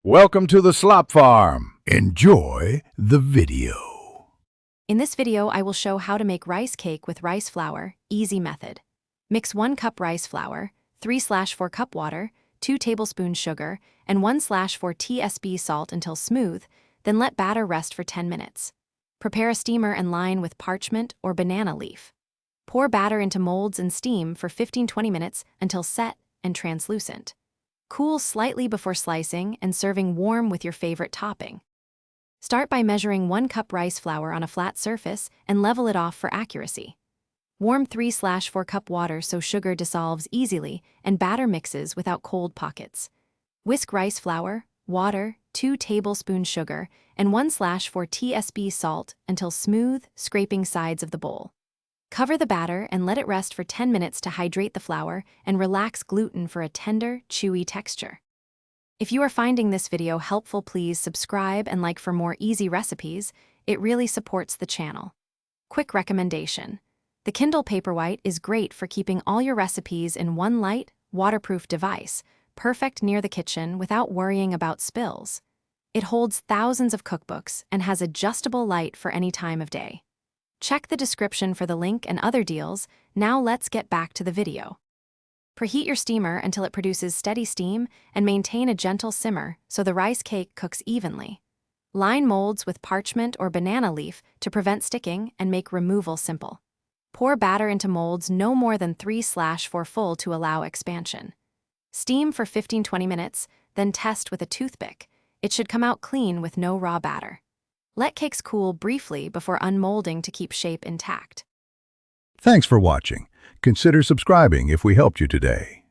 Welcome to the Slop Farm. Enjoy the video. In this video, I will show how to make rice cake with rice flour, easy method. Mix 1 cup rice flour, 3/4 cup water, 2 tablespoons sugar, and 1/4 tsp salt until smooth, then let batter rest for 10 minutes. Prepare a steamer and line with parchment or banana leaf. Pour batter into molds and steam for 15-20 minutes until set and translucent. Cool slightly before slicing and serving warm with your favorite topping. Start by measuring 1 cup rice flour on a flat surface and level it off for accuracy. Warm 3/4 cup water so sugar dissolves easily and batter mixes without cold pockets. Whisk rice flour, water, 2 tablespoons sugar, and 1/4 tsp salt until smooth, scraping sides of the bowl. Cover the batter and let it rest for 10 minutes to hydrate the flour and relax gluten for a tender, chewy texture. If you are finding this video helpful, please subscribe and like for more easy recipes. It really supports the channel. Quick recommendation. The Kindle Paperwhite is great for keeping all your recipes in one light, waterproof device, perfect near the kitchen without worrying about spills. It holds thousands of cookbooks and has adjustable light for any time of day. Check the description for the link and other deals. Now let's get back to the video. Preheat your steamer until it produces steady steam and maintain a gentle simmer so the rice cake cooks evenly. Line molds with parchment or banana leaf to prevent sticking and make removal simple. Pour batter into molds no more than 3/4 full to allow expansion. Steam for 15-20 minutes, then test with a toothpick. It should come out clean with no raw batter. Let cakes cool briefly before unmolding to keep shape intact. Thanks for watching. Consider subscribing if we helped you today.